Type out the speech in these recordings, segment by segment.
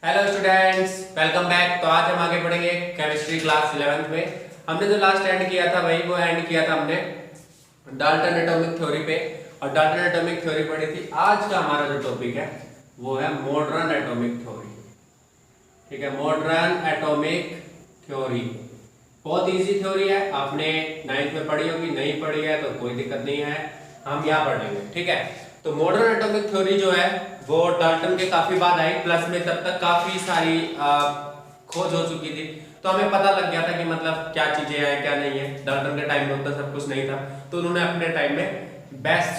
Hello students, welcome back. तो आज हम आगे पढ़ेंगे केमिस्ट्री क्लास 11th में। हमने जो लास्ट एंड किया था वही वो एंड किया था हमने डाल्टन एटॉमिक थ्योरी पे, और डाल्टन एटॉमिक थ्योरी पढ़ी थी। आज का हमारा जो टॉपिक है वो है मॉडर्न एटॉमिक थ्योरी। ठीक है, मॉडर्न एटॉमिक थ्योरी बहुत इजी थ्योरी है, आपने 9th में पढ़ी होगी, नहीं पढ़ी है तो कोई दिक्कत नहीं है, हम यहाँ पढ़ लेंगे। ठीक है, तो मॉडर्न एटॉमिक थ्योरी जो है वो डाल्टन के काफी बाद आई, प्लस में तब तक काफी सारी खोज हो चुकी थी, तो हमें पता लग गया था कि मतलब क्या चीजें हैं क्या नहीं है। डाल्टन के टाइम में उतना सब कुछ नहीं था, तो उन्होंने अपने टाइम में बेस्ट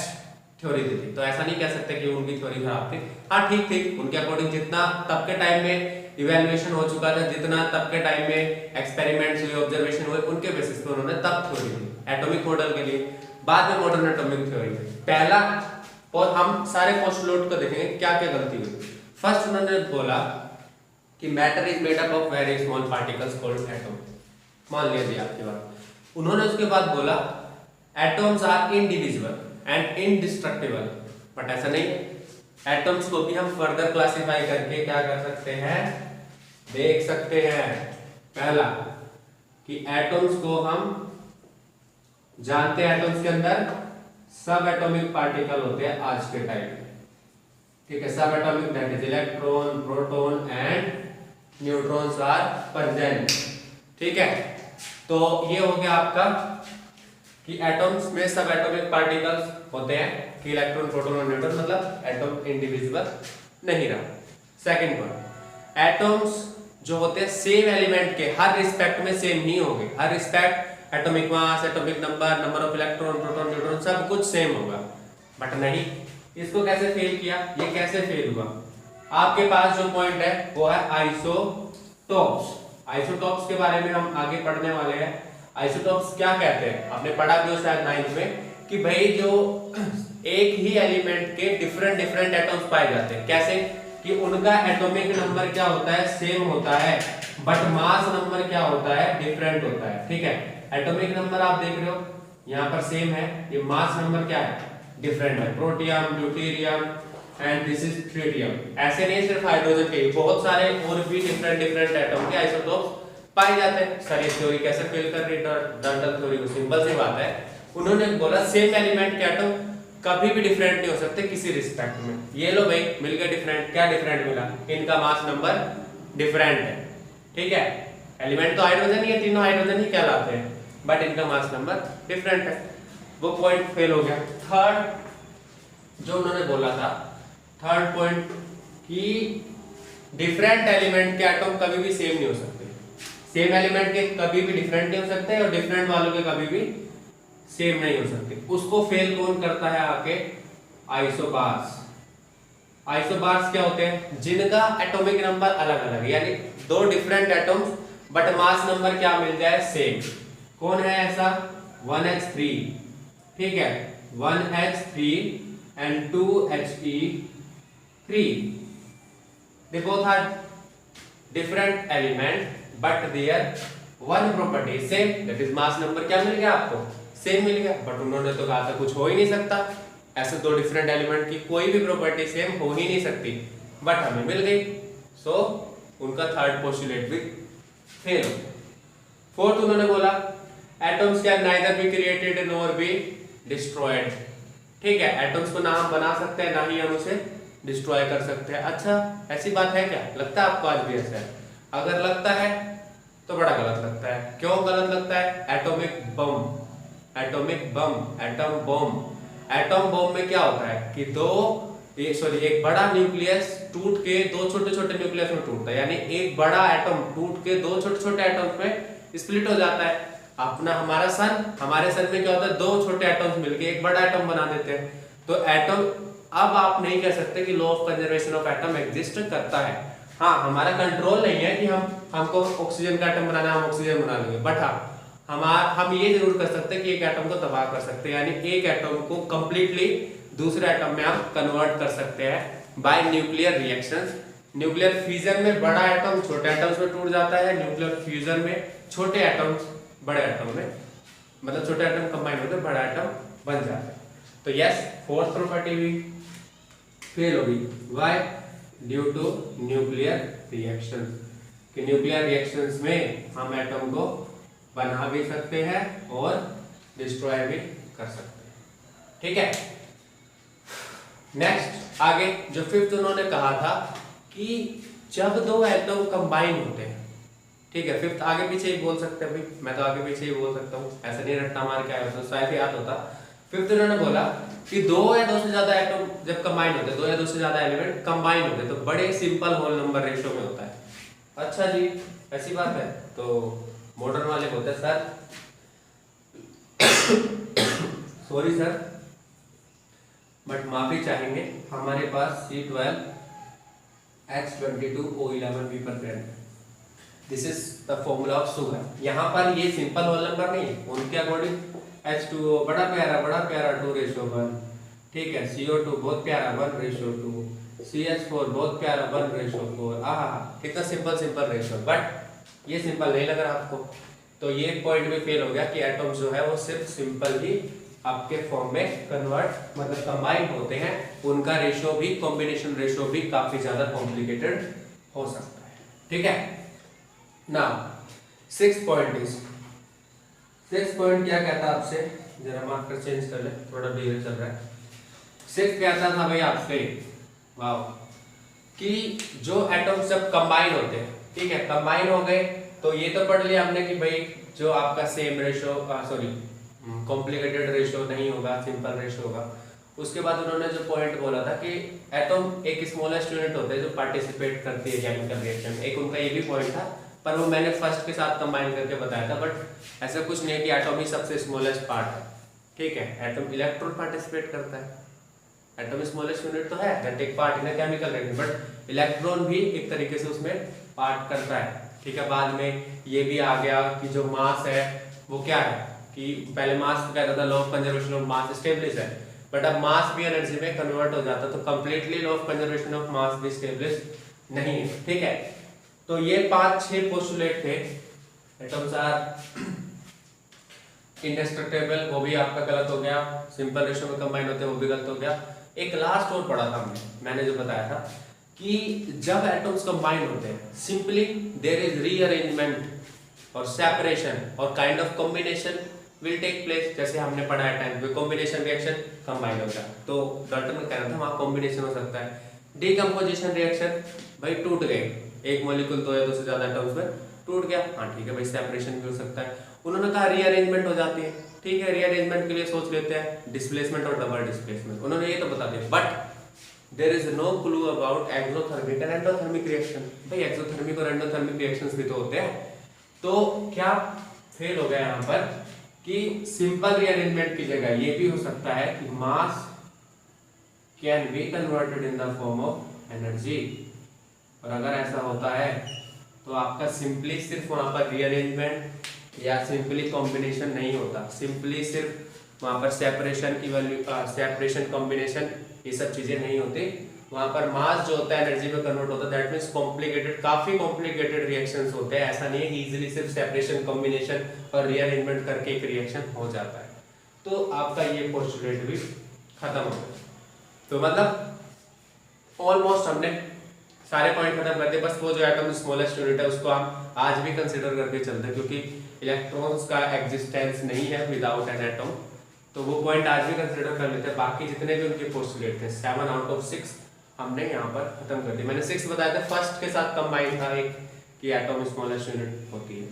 थ्योरी दी थी। तो ऐसा नहीं कह सकते कि उनकी थ्योरी खराब थी, हाँ ठीक थी, उनके अकॉर्डिंग जितना तब के टाइम में इवैल्यूएशन हो चुका था, जितना तब के टाइम में एक्सपेरिमेंट्स हुए, ऑब्जर्वेशन हुए, उनके बेसिस पे उन्होंने तब थ्योरी दी एटॉमिक मॉडल के लिए। बाद में मॉडर्न एटॉमिक थ्योरी पहला, और हम सारे पोस्टुलेट को देखेंगे क्या क्या गलती हुई। फर्स्ट उन्होंने बोला कि matter is made up of very small particles called atom. मान लिया आपकी बात। उन्होंने उसके बाद बोला atoms are indivisible and indestructible, but ऐसा नहीं है। एटम्स को भी हम फर्दर क्लासिफाई करके क्या कर सकते हैं, देख सकते हैं। पहला कि एटम्स को हम जानते हैं, एटम्स के अंदर सब एटॉमिक पार्टिकल होते हैं आज के टाइम में। ठीक है, सब atomic that is electron, proton and neutrons are present. ठीक है, तो ये हो गया आपका कि एटम्स में सब एटॉमिक पार्टिकल्स होते हैं, कि इलेक्ट्रॉन, प्रोटॉन और न्यूट्रॉन, मतलब एटम इंडिविजिबल नहीं रहा। सेकंड पॉइंट, एटम्स जो होते हैं सेम एलिमेंट के हर रिस्पेक्ट में सेम नहीं होंगे। हर respect atomic mass, atomic number, number of electron, proton, neutron सब कुछ सेम होगा, बट नहीं। इसको कैसे फेल किया, ये कैसे फेल हुआ? आपके पास जो पॉइंट है वो है आइसोटॉप्स। आइसोटॉप्स के बारे में हम आगे पढ़ने वाले हैं। आइसोटॉप्स क्या कहते हैं, आपने पढ़ा भी हो शायद 9th में, कि भाई जो एक ही एलिमेंट के डिफरेंट डिफरेंट एटम्स पाए जाते हैं। कैसे कि उनका एटॉमिक नंबर क्या होता है, सेम होता है, बट मास नंबर क्या होता है, डिफरेंट होता है। ठीक है, एटॉमिक नंबर आप देख रहे हो यहाँ पर सेम है, ये मास नंबर क्या है, डिफरेंट है। Protium, deuterium and this is tritium. ऐसे नहीं सिर्फ हाइड्रोजन के, बहुत सारे और भी डिफरेंट डिफरेंट एटम के आइसोटोप्स पाए जाते हैं। सर ये थ्योरी कैसे फेल कर रही है डाल्टन थ्योरी को? सिंपल सी बात है, उन्होंने बोला सेम एलिमेंट के एटम कभी भी डिफरेंट नहीं हो सकते किसी रिस्पेक्ट में। ये लो भाई, मिल गया डिफरेंट। क्या डिफरेंट मिला? इनका मास नंबर डिफरेंट है। ठीक है, एलिमेंट तो हाइड्रोजन ही है, तीनों हाइड्रोजन ही कहलाते हैं, बट इनका मास नंबर डिफरेंट है। वो पॉइंट फेल हो गया। थर्ड जो उन्होंने बोला था, थर्ड पॉइंट, कि डिफरेंट एलिमेंट के एटम कभी भी सेम नहीं हो सकते। सेम एलिमेंट के कभी भी डिफरेंट नहीं हो सकते, और डिफरेंट वालों के कभी भी सेम नहीं हो सकते। उसको फेल कौन करता है आके? आइसोबार्स। आइसोबार्स क्या होते हैं? जिनका एटॉमिक नंबर अलग अलग है, यानी दो different atoms but mass number क्या मिल जाए, सेम। कौन है ऐसा? 1h3। ठीक है, 1h3 and 2he3, they both are different element but their one property is same, that is mass number क्या मिल गया आपको, सेम मिल गया। बट उन्होंने तो कहा था कुछ हो ही नहीं सकता, ऐसे दो डिफरेंट एलिमेंट की कोई भी प्रॉपर्टी सेम हो ही नहीं सकती, बट हमें मिल गई। सो उनका थर्ड पोस्टुलेट भी फेल हो गया। फोर्थ उन्होंने बोला atoms can neither be created nor be destroyed. ठीक है, एटम्स को ना हम बना सकते हैं, ना ही हम उसे डिस्ट्रॉय कर सकते हैं। अच्छा, ऐसी बात है क्या? लगता है आपको आज भी ऐसा है? अगर लगता है तो बड़ा गलत लगता है। क्यों गलत लगता है? Atomic bomb, atomic bomb, atom bomb. Atom bomb में क्या होता है कि एक बड़ा न्यूक्लियस टूट के दो छोटे छोटे न्यूक्लियस में टूटता है, यानी एक बड़ा एटम टूट के दो छोटे छोटे एटम्स में स्प्लिट हो जाता है। अपना हमारे सन में क्या होता है, दो छोटे एटम्स मिलके एक बड़ा एटम बना देते हैं। तो एटम, अब आप नहीं कह सकते कि law of conservation of atom exist करता है। हाँ, हमारा कंट्रोल नहीं है कि हमको ऑक्सीजन का एटम बनाना है, हम ऑक्सीजन बना लेंगे, बट हाँ हम ये जरूर कर सकते हैं कि एक एटम को तबाह कर सकते हैं, यानी एक एटम को कंप्लीटली दूसरे एटम में हम कन्वर्ट कर सकते हैं bye nuclear reactions. Nuclear fusion में बड़ा एटम छोटे एटम्स में टूट जाता है, न्यूक्लियर फ्यूजन में छोटे एटम्स बड़े एटम में, मतलब छोटे एटम कंबाइन होकर बड़ा एटम बन जाता है। तो यस, फोर्थ प्रॉपर्टी भी फेल होगी। Why? Due to nuclear reaction, कि न्यूक्लियर रिएक्शंस में हम एटम को बना भी सकते हैं और डिस्ट्रॉय भी कर सकते हैं। ठीक है, नेक्स्ट आगे जो फिफ्थ उन्होंने कहा था कि जब दो एटम कंबाइन होते हैं, ठीक है, फिफ्थ आगे पीछे ही बोल सकते हैं भाई, मैं तो आगे पीछे ही बोल सकता हूँ, ऐसा नहीं रट्टा मार के आया तो शायद याद होता। फिफ्थ उन्होंने बोला कि दो या दो से ज्यादा एटम जब कंबाइन होते हैं, दो या दो से ज्यादा एलिमेंट कंबाइन होते हैं तो बड़े सिंपल होल नंबर रेशियो में होता है। अच्छा जी, ऐसी बात है, तो मॉडर्न वाले बोलते हैं सर सॉरी सर, बट माफी चाहेंगे, हमारे पास C12 H22O11 भी प्रेजेंट है। This is the formula of sugar. यहाँ पर ये सिंपल होल नंबर नहीं है, उनके अकॉर्डिंग H2O बड़ा प्यारा 2:1, ठीक है, CO2 बहुत प्यारा 1:2, CH4 बहुत प्यारा 1:4। आहा, कितना सिंपल रेशियो, बट ये सिंपल नहीं लग रहा आपको, तो ये पॉइंट भी फेल हो गया कि एटम्स जो है वो सिर्फ सिंपल ही आपके फॉर्म में कन्वर्ट मतलब कंबाइन होते हैं, उनका रेशियो भी, कॉम्बिनेशन रेशियो भी काफी ज्यादा कॉम्प्लिकेटेड हो सकता है। ठीक है, नाउ सिक्स पॉइंट क्या कहता है आपसे, जरा मार्कर चेंज कर ले, थोड़ा धीरे चल रहा है। सिक्स कहता था भाई आपसे, वाओ, कि जो एटम्स जब कंबाइन होते हैं, ठीक है, कंबाइन हो गए तो ये तो पढ़ लिया हमने कि भाई जो आपका सेम रेशियो कॉम्प्लिकेटेड रेशियो नहीं होगा, सिंपल रेशियो होगा। उसके बाद उन्होंने जो पॉइंट बोला था कि एटम एक स्मॉलेस्ट यूनिट होते हैं जो पार्टिसिपेट करती है केमिकल रिएक्शन में, एक उनका ये भी पॉइंट था, पर वो मैंने फर्स्ट के साथ कंबाइन करके बताया था। बट ऐसा कुछ नहीं है कि एटम ही सबसे स्मॉलेस्ट पार्ट है, ठीक है, एटम इलेक्ट्रॉन पार्टिसिपेट करता है, एटम स्मॉलेस्ट यूनिट तो है, that take part in chemical reaction, but electron भी एक तरीके से उसमें पार्ट करता है। ठीक है, बाद में ये भी आ गया कि जो मास है वो क्या है, कि पहले मास कहता था law of conservation of mass establish है, बट अब मास भी एनर्जी में कन्वर्ट हो जाता है, तो completely law of conservation of mass भी स्टेब्लिश नहीं है। ठीक है, तो ये 5-6 पोस्टुलेट थे, एटम्स आर इंडेस्ट्रक्टेबल, वो भी आपका गलत हो गया, सिंपल रेशियो में कंबाइन होते हैं, वो भी गलत हो गया। एक लास्ट और पढ़ा था मैंने जो बताया था कि जब एटम्स कंबाइन होते हैं, सिंपली देयर इज रीअरेंजमेंट और सेपरेशन और kind of combination will take place. जैसे हमने पढ़ा है टाइम पे, कॉम्बिनेशन रिएक्शन कंबाइन होगा, तो डाल्टन का कहना था वहां कॉम्बिनेशन हो सकता है। डीकंपोजिशन रिएक्शन, भाई टूट गए एक मॉलिक्यूल, दो या दो से ज्यादा एटम्स में टूट गया, हाँ ठीक है भाई, सेपरेशन भी हो सकता है। उन्होंने कहा रीअरेंजमेंट हो जाती है, ठीक है, रीअरेंजमेंट के लिए सोच लेते हैं डिस्प्लेसमेंट और डबल डिस्प्लेसमेंट, उन्होंने ये तो बता दिया। But there is no clue about exothermic and endothermic reaction. भाई एक्सोथर्मिक और एंडोथर्मिक रिएक्शंस भी तो होते हैं, तो क्या फेल हो गया यहाँ पर कि सिंपल रीअरेंजमेंट की जगह ये भी हो सकता है कि मास can be converted in the form of energy, और अगर ऐसा होता है तो आपका सिंपली सिर्फ वहां पर रीअरेंजमेंट या सिंपली कॉम्बिनेशन नहीं होता, सिंपली सिर्फ वहां पर सेपरेशन कॉम्बिनेशन ये सब चीजें नहीं होती, वहां पर मास जो होता है एनर्जी में कन्वर्ट होता है, दैट मींस कॉम्प्लिकेटेड, काफी कॉम्प्लिकेटेड रिएक्शंस होते हैं। ऐसा नहीं है कि इजीली सिर्फ सेपरेशन कॉम्बिनेशन और रीअरेंजमेंट करके एक रिएक्शन हो जाता है। तो आपका ये पोस्टुलेट भी खत्म हो गया। तो मतलब ऑलमोस्ट हमने सारे पॉइंट खत्म कर दिए, बस वो जो एटम स्मॉलेस्ट यूनिट है उसको हम आज भी कंसीडर करके चलते हैं, क्योंकि इलेक्ट्रॉन्स का एग्जिस्टेंस नहीं है विदाउट एन एटम, तो वो पॉइंट आज भी कंसीडर कर लेते हैं। बाकी जितने भी उनके पोस्टुलेट थे 7 आउट ऑफ 6 हमने यहाँ पर खत्म कर दिया। मैंने 6 बताया था, फर्स्ट के साथ कंबाइन था एक कि एटम स्मॉलेस्ट यूनिट होती है।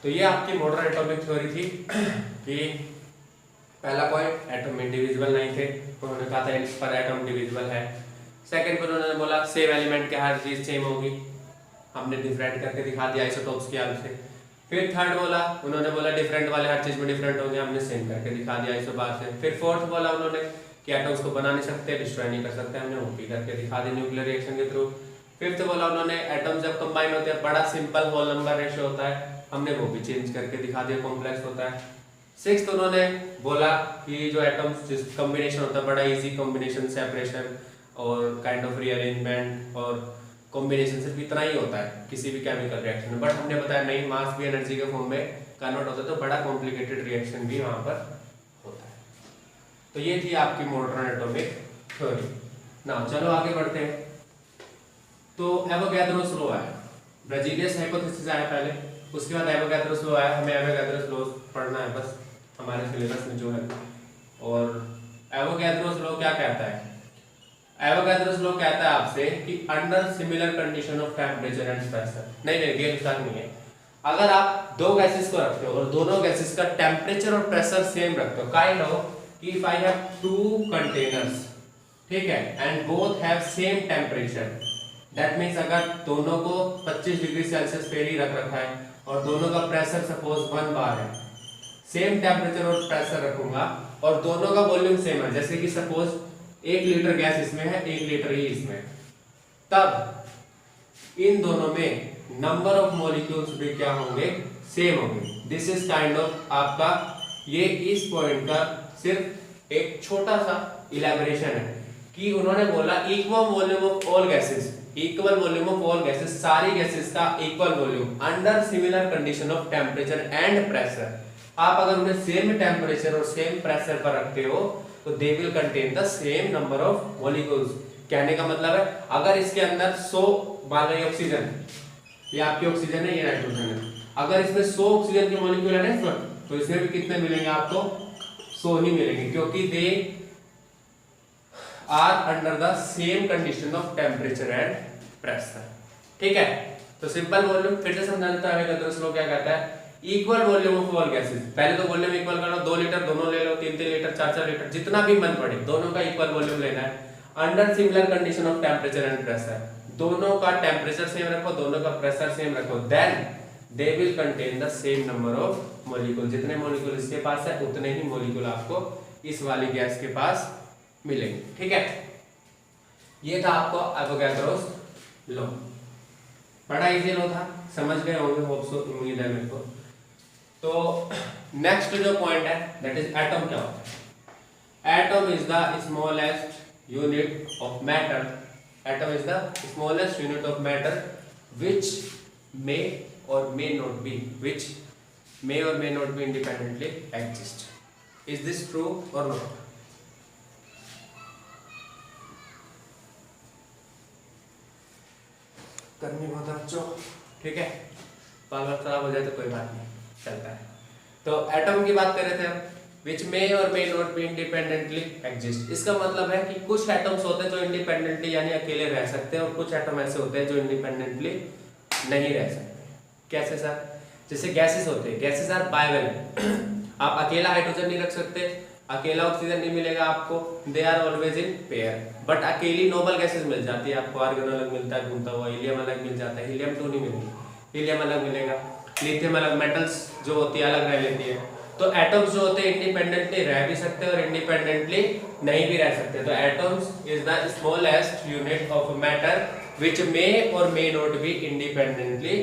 तो ये आपकी मॉडर्न एटॉमिक थ्योरी थी कि पहला पॉइंट एटम इंडिविजुअल नहीं थे, उन्होंने कहा था पर एटम डिविजिबल है। सेकंड पर उन्होंने बोला सेम एलिमेंट के हर चीज सेम होगी, हमने डिफरेंट करके दिखा दिया आइसोटोप्स की हेल्प से। फिर थर्ड बोला, उन्होंने बोला डिफरेंट वाले हर चीज में डिफरेंट होंगे, हमने सेम करके दिखा दिया आइसोबार से। फिर फोर्थ बोला उन्होंने कि एटम्स को बना नहीं सकते, डिस्ट्रॉय नहीं कर सकते, हमने वो भी करके दिखा दी न्यूक्लियर रिएक्शन के थ्रू। फिफ्थ बोला उन्होंने एटम्स जब कंबाइन होते हैं बड़ा सिंपल होल नंबर रेशियो होता है, हमने वो भी चेंज करके दिखा दिया कॉम्प्लेक्स होता है। सिक्स्थ उन्होंने बोला कि जो एटम्स जिस कॉम्बिनेशन होता है बड़ा इजी कॉम्बिनेशन, सेपरेशन और काइंड ऑफ रीअरेंजमेंट और कॉम्बिनेशन सिर्फ इतना ही होता है किसी भी केमिकल रिएक्शन में। बट हमने बताया नहीं, मास भी एनर्जी के फॉर्म में कन्वर्ट होता है, तो बड़ा कॉम्प्लिकेटेड रिएक्शन भी वहां पर होता है। तो ये थी आपकी मॉडर्न एटॉमिक थ्योरी। ना चलो आगे बढ़ते हैं। तो एवोगैड्रोस लॉ है, ब्राजीलियस हाइपोथेसिस आया पहले, उसके बाद एवोगैड्रोस लॉ आया। हमें एवोगैड्रोस लॉ पढ़ना है बस हमारे सिलेबस में जो है। और एवोगैड्रोस लॉ क्या कहता है? एवोगैड्रोस लॉ कहता है आपसे कि under similar condition of temperature and pressure, नहीं ये साथ नहीं है, अगर आप दो गैसेस को रखते हो और दोनों गैसेस का टेम्परेचर और प्रेशर सेम रखते हो, काइंड ऑफ कि if I have two containers, ठीक है, and both have same temperature, that means अगर दोनों को 25 डिग्री सेल्सियस पे ही रख रखा है और दोनों का प्रेशर सपोज 1 बार है, सेम टेम्परेचर और प्रेशर रखूंगा और दोनों का वॉल्यूम सेम है, जैसे कि सपोज 1 लीटर गैस इसमें है, 1 लीटर ही इसमें, तब इन दोनों में नंबर ऑफ मॉलिक्यूल्स भी क्या होंगे? सेम होंगे। दिस इज काइंड ऑफ आपका ये इस पॉइंट का सिर्फ एक छोटा सा इलैबोरेशन है कि उन्होंने बोला equal volume of all gases, equal volume of all gases, सारी गैसेस का equal volume under similar condition of temperature and pressure. आप अगर उन्हें सेम टेम्परेचर और सेम प्रेशर पर रखते हो तो दे will contain the same number of molecules. कहने का मतलब है अगर इसके अंदर 100 मान लो ऑक्सीजन, ये आपकी ऑक्सीजन है, ये नाइट्रोजन है, अगर इसमें 100 ऑक्सीजन के मॉलिक्यूल है ना तो इसमें भी कितने मिलेंगे आपको? 100 ही मिलेंगे, क्योंकि they are under the same condition of temperature and pressure. ठीक है, तो सिंपल वॉल्यूम फिर से समझा देता है। दूसरा लोग क्या कहता है? Equal volume of all gases. पहले तो वॉल्यूम इक्वल कर लो, 2 लीटर दोनों ले लो, 3 लीटर, 4 लीटर, जितना भी मन पड़े, दोनों का इक्वल वॉल्यूम लेना है under similar condition of temperature and pressure. दोनों का टेम्परेचर सेम रखो, दोनों का प्रेशर सेम रखो, then they will contain the same number of molecule. जितने मॉलिक्यूल इसके पास है उतने ही मॉलिक्यूल आपको इस वाली गैस के पास मिलेंगे। ठीक है, ये था आपको एवोगैड्रोस लॉ। बड़ा इजी लॉ था, समझ गए होंगे, होप सो, उम्मीद है मेरे को। तो नेक्स्ट जो पॉइंट है दैट इज एटम। क्या होता है? Atom is the smallest unit of matter. Atom is the smallest unit of matter which may or may not be independently exist. Is this true or not? करनी बहुत अच्छो, ठीक है, power खराब हो जाए तो कोई बात नहीं, चलता है। तो एटम की बात कर रहे थे हम, which may or may not be independently exist। इसका मतलब है कि कुछ एटम्स होते हैं जो इंडिपेंडेंटली यानी अकेले रह सकते हैं और कुछ एटम ऐसे होते हैं जो इंडिपेंडेंटली नहीं रह सकते। कैसे सर? जैसे गैसेस होते हैं, गैसेस आर बाइवेलेंट। आप अकेला हाइड्रोजन नहीं रख सकते, अकेला ऑक्सीजन नहीं मिलेगा आपको, they are always in pair. But अकेली नोबल गैसेस मिल जाती है आपको, आर्गन अलग मिलता है घूमता हुआ, हीलियम अलग मिल जाता है, हीलियम 2 नहीं मिलेगी, हीलियम अलग मिलेगा, लिथियम अलग, मेटल्स जो होती है अलग रह लेती है। तो एटम्स जो होते हैं इंडिपेंडेंटली रह भी सकते हैं और इंडिपेंडेंटली नहीं भी रह सकते। तो atoms is the smallest unit of matter which may or may not be independently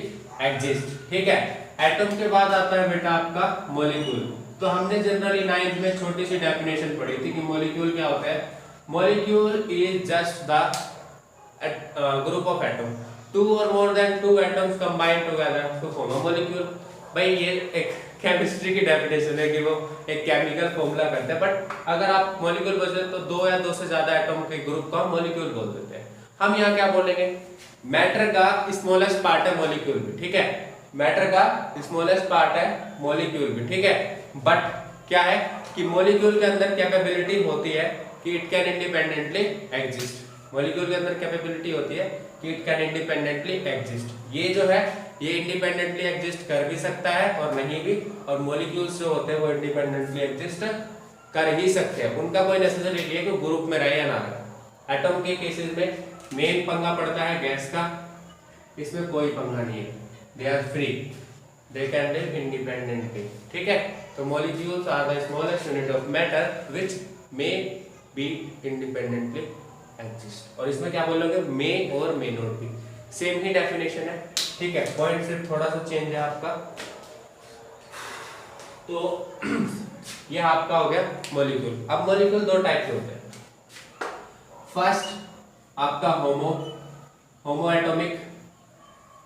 exist। ठीक है, एटम के बाद आता है बेटा आपका मॉलिक्यूल। तो हमने जनरली 9th में छोटी सी डेफिनेशन पढ़ी थी कि मॉलिक्यूल क्या होता है। Molecule is just the group of atom, 2 or more than 2 atoms combined together to form a molecule। भाई ये एक केमिस्ट्री की डेफिनेशन है कि वो एक केमिकल फॉर्मूला करते हैं, बट अगर आप मॉलिक्यूल बोलते तो 2 या 2 से ज्यादा एटम के ग्रुप को हम मॉलिक्यूल बोल देते हैं। हम यहाँ क्या बोलेंगे? मैटर का स्मॉलेस्ट पार्ट है मॉलिक्यूल भी, ठीक है, मैटर का स्मॉलेस्ट पार्ट है मॉलिक्यूल भी, ठीक है। बट क्या है कि मॉलिक्यूल के अंदर कैपेबिलिटी होती है कि it can independently exist. Molecule के अंदर कैपेबिलिटी होती है कि इट कैन इंडिपेंडेंटली एग्जिस्ट। ये जो है ये इंडिपेंडेंटली एग्जिस्ट कर भी सकता है और नहीं भी, और मॉलिक्यूल्स जो होते हैं वो इंडिपेंडेंटली एग्जिस्ट कर ही सकते हैं। उनका कोई नेसेसरी नहीं है कि ग्रुप में रहे या ना रहे। एटम के केसेस में मेन पंगा पड़ता है गैस का, इसमें कोई पंगा नहीं है, they are free, they can live independently. ठीक है, तो molecules are the smallest unit of matter which may be independently exist. और इसमें क्या बोलोगे? मे और मे नॉट बी, सेम ही डेफिनेशन है, ठीक है, पॉइंट सिर्फ थोड़ा सा चेंज है आपका। तो ये आपका हो गया मॉलिक्यूल। अब मॉलिक्यूल 2 टाइप के होते हैं। फर्स्ट आपका होमो एटॉमिक,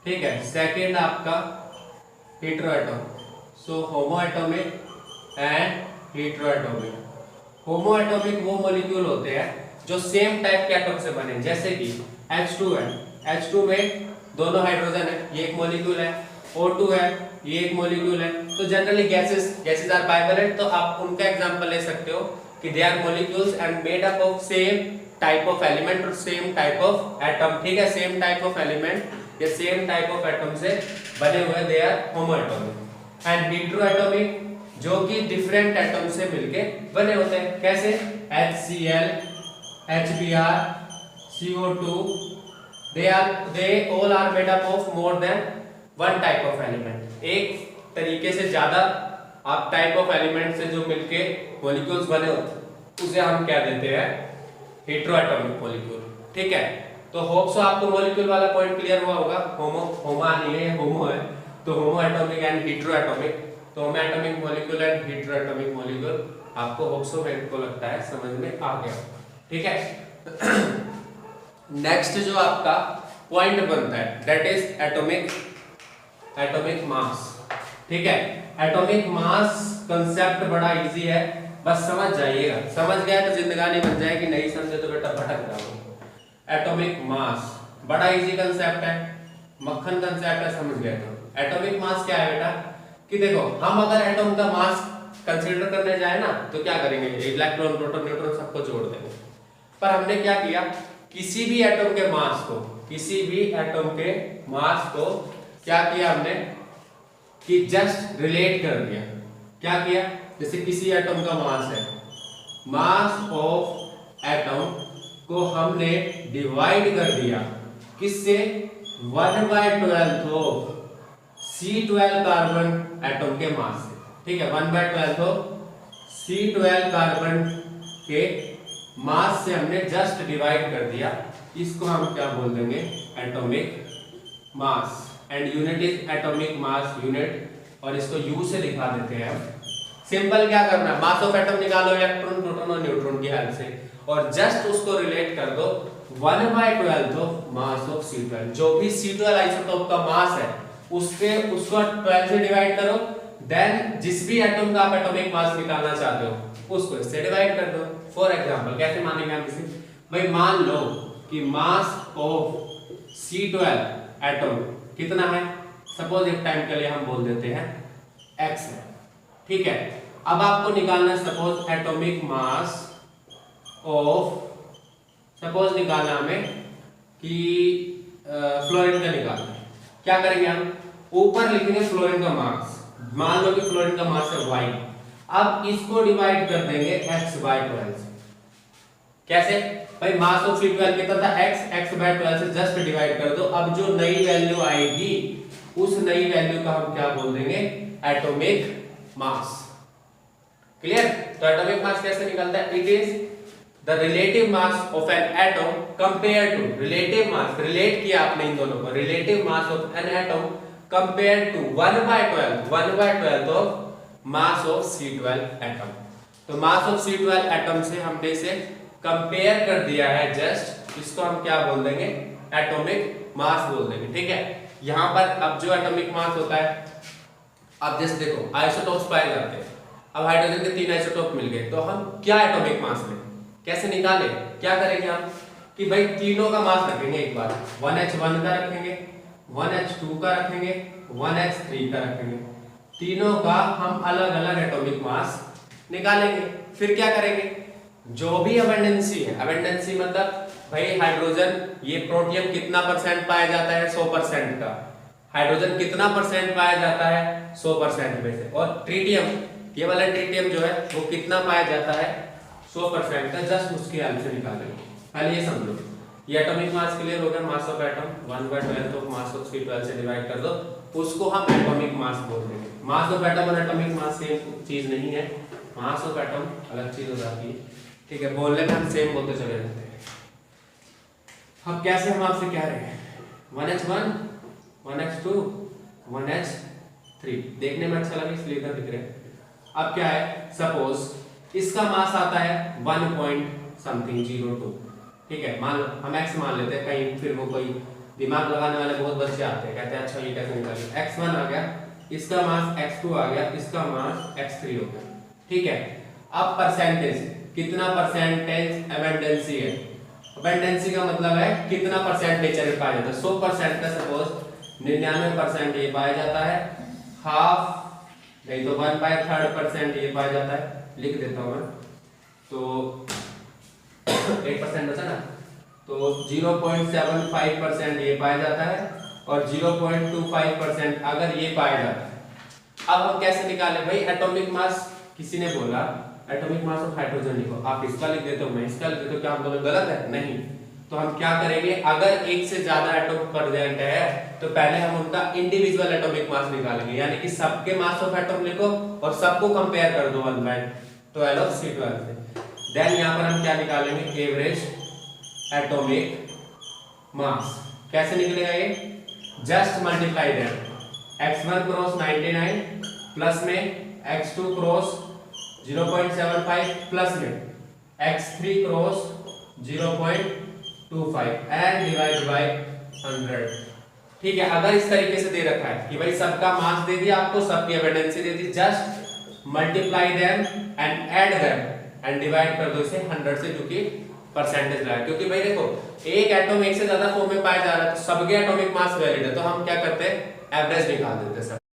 ठीक है, सेकेंड आपका hetero atomic. So homo atomic and hetero atomic. Homo atomic वो मॉलिक्यूल होते हैं जो सेम टाइप के एटम से बने, जैसे कि H2 है, H2 में दोनों हाइड्रोजन है, ये एक मॉलिक्यूल है, O2 है, ये एक मॉलिक्यूल है। तो जनरली गैसेस आर बाइवैलेंट, तो आप उनका एग्जांपल ले सकते हो कि they are molecules and made up of same type of element और सेम टाइप ऑफ एटम। ठीक है, सेम टाइप ऑफ एलिमेंट या सेम टाइप ऑफ एटम से बने हुए, they are homo atomic. And hetero atomic जो कि डिफरेंट एटम से मिलके बने होते हैं, कैसे HCl, HBr, CO2, they all are made up of more than one type of element। एक तरीके से ज्यादा आप टाइप ऑफ एलिमेंट से जो मिलके मॉलिक्यूल्स बने होते उसे हम क्या देते हैं, हेटेरो एटॉमिक मॉलिक्यूल। ठीक है, तो होप सो आपको मॉलिक्यूल वाला पॉइंट क्लियर हुआ होगा। होमा नहीं है, होमो है, तो homo atomic and hetero atomic, तो homo atomic molecule and hetero atomic molecule आपको होप सो मेरे को लगता है समझ में आ गया। ठीक है, नेक्स्ट जो आपका पॉइंट बनता है दैट इज एटॉमिक मास। ठीक है, एटॉमिक मास कंसेप्ट बड़ा इजी है, बस समझ जाइएगा, समझ गया तो जिंदगानी बन जाएगी, नहीं समझे तो बेटा भटक जाओगे। एटॉमिक मास बड़ा इजी कंसेप्ट है, मक्खन कंसेप्ट है, समझ गए तो। एटॉमिक मास क्या है बेटा कि देखो, हम अगर एटॉम का मास कंसीडर करने जाए ना तो क्या करेंगे, इलेक्ट्रॉन प्रोटॉन न्यूट्रॉन सबको जोड़ देंगे। पर हमने क्या किया, किसी भी एटम के मास को क्या किया हमने कि जस्ट रिलेट कर दिया। क्या किया, जैसे किसी एटम का मास है, मास ऑफ एटम को हमने डिवाइड कर दिया किससे, 1/12 ऑफ C12 कार्बन एटम के मास से। ठीक है, 1/12 ऑफ C12 कार्बन के मास से हमने जस्ट डिवाइड कर दिया, इसको हम क्या बोल देंगे, atomic mass. And unit is atomic mass unit, और इसको U से दिखा देते हैं हम। सिंपल क्या करना है, मास ऑफ एटम निकालो इलेक्ट्रॉन प्रोटॉन और न्यूट्रॉन की हेल्प से, और जस्ट उसको रिलेट कर दो 1/12 ऑफ मास ऑफ C12। जो भी C12 आइसोटोप का मास है उसको 12 से डिवाइड करो, देन जिस भी एटम का आप एटॉमिक मास निकालना चाहते हो उसको इससे डिवाइड कर दो। फॉर एग्जांपल कैसे मानेंगे हम इसे, भाई मान लो कि मास ऑफ C12 एटम कितना है, सपोज एक टाइम के लिए हम बोल देते हैं x है। ठीक है, अब आपको निकालना है suppose atomic mass of, suppose निकालना हमें कि फ्लोरीन का निकालना है। क्या करेंगे हम, ऊपर लिखेंगे फ्लोरीन का मास, मान लो कि फ्लोरीन का मास है y, अब इसको डिवाइड कर देंगे x/12 से। कैसे भाई, मास ऑफ C12 कितना था x/12 से जस्ट डिवाइड कर दो, अब जो नई वैल्यू आएगी उस नई वैल्यू का हम क्या बोल देंगे, एटॉमिक मास। क्लियर, तो एटॉमिक मास कैसे निकलता है, it is the relative mass of an atom compare to, relative mass, relate किया आपने इन दोनों को, relative mass of an atom compare to 1/12 of mass of C12 atom. तो मास ऑफ C12 एटम से हमने इसे कंपेयर कर दिया है जस्ट, इसको हम क्या बोल देंगे, एटॉमिक मास बोल देंगे। ठीक है, यहां पर अब जो एटॉमिक मास होता है, अब जैसे देखो आइसोटोप्स पाए जाते हैं, अब हाइड्रोजन के 3 आइसोटोप मिल गए, तो हम क्या एटॉमिक मास लें, कैसे निकाले, क्या करेंगे हम कि भाई तीनों का मास रखेंगे एक बार, 1H1 का रखेंगे, 1H2 का रखेंगे, 1H3 का रखेंगे, तीनों का हम अलग अलग एटॉमिक मास निकालेंगे। फिर क्या करेंगे, जो भी अबंडेंसी है, अबंडेंसी मतलब भाई हाइड्रोजन, ये प्रोटियम कितना परसेंट पाया जाता है, 100% का, हाइड्रोजन कितना परसेंट पाया जाता है 100% में से, और ट्रिटियम, ये वाला ट्रिटियम जो है वो कितना पाया जाता है 100% का, जस्ट उसकी हेल्प से निकालेंगे। पहले ये समझो, ये एटॉमिक मास क्लियर हो गया, mass of atom 1/12 of mass of C12 से डिवाइड कर दो, उसको हम एटॉमिक मास बोल देंगे। मास ऑफ एटम और एटॉमिक मास सेम चीज नहीं है, मास ऑफ एटम अलग चीज हो जाती है। ठीक है, बोलने में हम सेम बोलते चले जाते हैं। अब कैसे हम आपसे कह रहे हैं 1H1, 1H2, 1H3, देखने में अच्छा लगे इसलिए इधर दिख रहे हैं। अब क्या है, सपोज इसका मास आता है 1.02, ठीक है, मान लो हम x मान लेते हैं, कहीं फिर वो कोई दिमाग लगाने वाले बहुत बच्चे आते हैं, कहते हैं अच्छा ये कैसे निकालें, x1 आ गया, इसका मास x2 आ गया, इसका मास x3 हो गया। ठीक है, अब परसेंटेज कितना परसेंटेज एबंडेंसी है। एबंडेंसी का मतलब है कितना परसेंट नेचर में पाया जाता है। 100% का सपोज 99% ये पाया जाता है, हाफ नहीं तो 1/3% ये पाया जाता है, लिख देता हूँ मैं। तो 8% बचा ना, तो 0.75% ये पाया जाता है और 0.25% अगर ये पाया जाता है। अब हम कैसे निकालें भाई एटॉमिक मास? किसी ने बोला एटॉमिक मास ऑफ हाइड्रोजन लिखो, आप इसका लिख देते हो, मैं इसका लिख देता हूं, क्या हम दोनों गलत है? नहीं। तो हम क्या करेंगे, अगर एक से ज्यादा एटॉम प्रेजेंट है तो पहले हम उनका इंडिविजुअल एटॉमिक मास निकालेंगे, यानी कि सबके मास ऑफ एटॉम लिखो और सबको कंपेयर कर दो 1/12 ऑफ C12 से। देन यहां पर हम क्या निकालेंगे, एवरेज एटॉमिक मास। कैसे निकलेगा ये? Just multiply them, x1 cross 99 plus में x2 क्रॉस 0.75 प्लस में x3 cross 0.25 and divide by 100। ठीक है, अगर इस तरीके से दे रखा है कि भाई सबका मास दे दिया आपको, सबकी एबंडेंसी दे दी, just multiply them and add them and divide कर दो इसे 100 से, क्योंकि परसेंटेज लाया। क्योंकि भाई देखो एक एटॉम एक से ज्यादा फॉर्म में पाया जा रहा है तो सबके एटॉमिक मास वैलिड है, तो हम क्या करते हैं, एवरेज निकाल देते हैं सब।